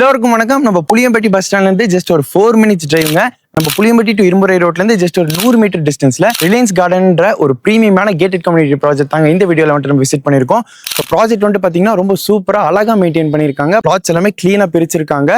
எல்லோருக்கும் வணக்கம். நம்ம புளியம்பட்டி பஸ் ஸ்டாண்ட்ல இருந்து ஜஸ்ட் ஒரு 4 மினிட்ஸ் டிரைவ்ங்க. நம்ம புளியம்பட்டி டு இரும்புரை ரோட்ல இருந்து ஜஸ்ட் ஒரு 100 மீட்டர் டிஸ்டன்ஸ்ல ரிலையன்ஸ் கார்டன்ற ஒரு பிரீமியமான கேட்டட் கம்யூனிட்டி ப்ராஜெக்ட் தாங்க இந்த வீடியோல வந்துட்டு நம்ம விசிட் பண்ணிருக்கோம். ப்ராஜெக்ட் வந்துட்டு பாத்தீங்கன்னா ரொம்ப சூப்பரா அழகா மெயின்டைன் பண்ணிருக்காங்க. பிளாட்ஸ் எல்லாமே கிளீனா பிரிச்சிருக்காங்க.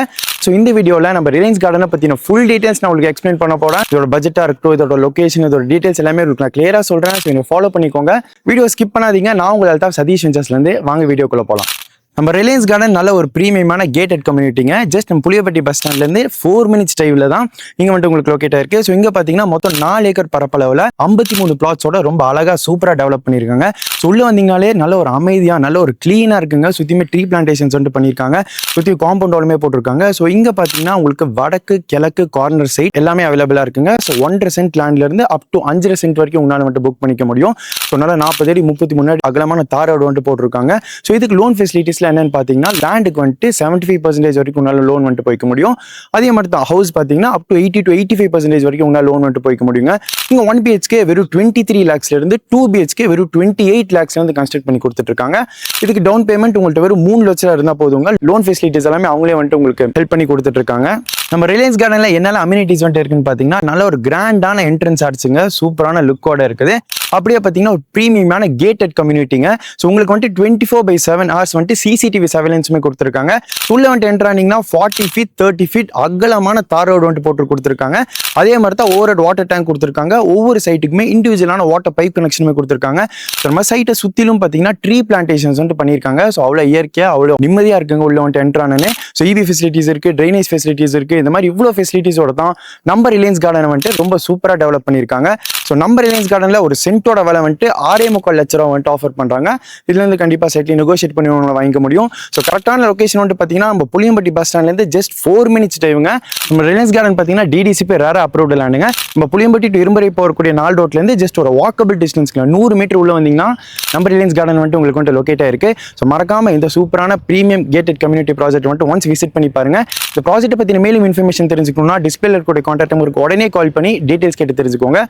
ஸோ இந்த வீடியோல நம்ம ரிலையன்ஸ் கார்டனை பத்தின ஃபுல் டீடைல்ஸ் நான் உங்களுக்கு எக்ஸ்பிளைன் பண்ண போறேன். இதோட பட்ஜெட்டா இருக்கட்டும், இதோட லொகேஷன், இதோட டீடைல்ஸ் எல்லாமே உங்களுக்கு நான் கிளியரா சொல்றேன். ஸோ நீங்க ஃபாலோ பண்ணிக்கோங்க. வீடியோ ஸ்கிப் பண்ணாதீங்க. நான் உங்க அல்தாஃப் சதீஷ் வெஞ்சர்ஸ்ல இருந்து வாங்க வீடியோக்குள்ள போலாம். நம்ம ரிலையன்ஸ் கார்டன் நல்ல ஒரு பிரீமியமான கேட்டட் கம்யூனிட்டிங்க. ஜஸ்ட் நம்ம புளியப்பட்டி பஸ் ஸ்டாண்ட்லேருந்து 4 மினிட்ஸ் டிரைவில் தான் இங்கே வந்துட்டு உங்களுக்கு லொக்கேட் ஆயிருக்கு. ஸோ இங்கே பார்த்தீங்கன்னா மொத்தம் 4 ஏக்கர் பரப்பளவில் 53 பிளாட்ஸோட ரொம்ப அழகாக சூப்பராக டெவலப் பண்ணியிருக்காங்க. ஸோ உள்ளே வந்தீங்கனாலே நல்ல ஒரு அமைதியாக நல்ல ஒரு க்ளீனாக இருக்குங்க. சுற்றியுமே ட்ரீ பிளான்டேஷன்ஸ் வந்துட்டு பண்ணியிருக்காங்க. சுற்றி காம்பவுண்டோடுமே போட்டிருக்காங்க. ஸோ இங்கே பார்த்தீங்கன்னா உங்களுக்கு வடக்கு கிழக்கு கார்னர் சைட் எல்லாமே அவைலபிளாக இருக்குங்க. ஸோ 1.5 சென்ட் லேண்ட்லேருந்து அப் டு 5.5 சென்ட் வரைக்கும் உங்களால் வந்துட்டு புக் பண்ணிக்க முடியும். ஸோ நல்லா 40 அடி 33 அடி அகலமான தார் ரோடு வந்துட்டு போட்டிருக்காங்க. ஸோ இதுக்கு லோன் ஃபெசிலிட்டிஸ் என்னன்னு பார்த்தீங்கன்னா லேண்டுக்கு வந்துட்டு 75% வரைக்கும் உங்களால் லோன் வந்துட்டு போய்க்க முடியும். அதே மாதிரி தான் ஹவுஸ் பார்த்தீங்கன்னா அப் டு 80 to 85% வரைக்கும் உங்களால் லோன் வந்துட்டு போய்க்க முடியுங்க. இங்கே 1 BHK வெறும் 23 lakhsல இருந்து 2 BHK வெறும் 28 lakhsல இருந்து கன்ஸ்ட்ரக்ட் பண்ணி கொடுத்துட்டு இருக்காங்க. இதுக்கு டவுன் பேமெண்ட் உங்கள்கிட்ட வெறும் 3 லட்சம் இருந்தால் போதுங்க. லோன் ஃபெசிலிட்டிஸ் எல்லாமே அவங்களே வந்துட்டு உங்களுக்கு ஹெல்ப் பண்ணி கொடுத்துட்டு இருக்காங்க. நம்ம ரிலையன்ஸ் கார்டன்ல என்னென்ன அம்யூனிட்டிஸ் வந்துட்டு இருக்குன்னு பார்த்தீங்கன்னா நல்ல ஒரு கிராண்டான என்ட்ரன்ஸ் ஆர்ச்சுங்க, சூப்பரான லுக்கோட இருக்குது. அப்படியே பார்த்தீங்கன்னா ஒரு ப்ரீமியமான கேட்டட் கம்யூனிட்டிங்க. ஸோ உங்களுக்கு வந்துட்டு 24/7 ஹவர்ஸ் வந்துட்டு CCTV சர்வேலன்ஸுமே கொடுத்துருக்காங்க. உள்ள வந்துட்டு என்ட்ரு ஆனீங்கன்னா 40 feet 30 feet அகலமான தார் ரோடு வந்துட்டு போட்டு கொடுத்துருக்காங்க. அதே மாதிரி தான் ஓவர் வாட்டர் டேங்க் கொடுத்துருக்காங்க. ஒவ்வொரு சைட்டுக்குமே இண்டிவிஜுவலான வாட்டர் பைப் கனெக்ஷனுமே கொடுத்துருக்காங்க. ஸோ நம்ம சைட்டை சுற்றிலும் பார்த்தீங்கன்னா ட்ரீ பிளான்டேஷன்ஸ் வந்துட்டு பண்ணியிருக்காங்க. ஸோ அவ்வளோ இயற்கையாக அவ்வளோ நிம்மதியாக இருக்குங்க உள்ள வந்துட்டு என்ட்ரு ஆனே. ஸோ EB ஃபெசிலிட்டிஸ் இருக்குது, ட்ரைனேஜ் ஃபெசிலிட்டிஸ் இருக்குது. இந்த மாதிரி இவ்வளோ ஃபெசிலிட்டிஸோட தான் நம்ம ரிலையன்ஸ் கார்டன் வந்துட்டு ரொம்ப சூப்பராக டெவலப் பண்ணியிருக்காங்க. ஸோ நம்ம ரிலையன்ஸ் கார்டனில் ஒரு சென்ட்டோட விலை வந்துட்டு 6.25 லட்ச ரூபா வந்துட்டு ஆஃபர் பண்ணுறாங்க. இதுலேருந்து கண்டிப்பாக சைட்லி நெகோஷியேட் பண்ணி உங்களை வாங்கிக்க முடியும். ஸோ கரெக்டான லொகேஷன் வந்துட்டு பார்த்தீங்கன்னா நம்ம புளியம்பட்டி பஸ் ஸ்டாண்ட்லேருந்து ஜஸ்ட் 4 மினிட்ஸ் டிரைவுங்க. நம்ம ரிலையன்ஸ் கார்டன் பார்த்தீங்கன்னா DDCP ரேர் அப்ரூவ்டு லேண்டுங்க. நம்ம புளியம்பட்டி டு இரும்பரை போகக்கூடிய 4 ரோட்லேருந்து ஜஸ்ட் ஒரு வாக்கபிள் டிஸ்டன்ஸ்க்கு 100 மீட்டர் உள்ள வந்தீங்கன்னா நம்ம ரிலையன்ஸ் கார்டன் வந்துட்டு உங்களுக்கு வந்துட்டு லொக்கேட் ஆயிருக்கு. ஸோ மறக்காம இந்த சூப்பரான பிரீமியம் கேட்டட் கம்யூனிட்டி ப்ராஜெக்ட் வந்துட்டு ஒன்ஸ் விசிட் பண்ணி பாருங்க. இந்த ப்ராஜெக்ட் பற்றின மேலும் இன்ஃபர்மேஷன் தெரிஞ்சுக்கணும்னா டிஸ்பிளேல இருக்கக்கூடிய கான்டாக்ட் நம்பருக்கு உடனே கால் பண்ணி டீடைல்ஸ் கேட்டு தெரிஞ்சுக்கோங்க.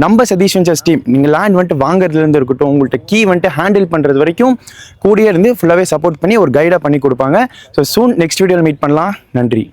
நம்ம சதீஷ் வெஞ்சர்ஸ் டீம் நீங்கள் லேண்ட் வந்துட்டு வாங்குறதுலேருந்து இருக்கட்டும், உங்கள்கிட்ட கீ வந்துட்டு ஹேண்டில் பண்ணுறது வரைக்கும் கூடிய இருந்து ஃபுல்லாகவே சப்போர்ட் பண்ணி ஒரு கைடாக பண்ணி கொடுப்பாங்க. ஸோ சூன் நெக்ஸ்ட் வீடியோவில் மீட் பண்ணலாம். நன்றி.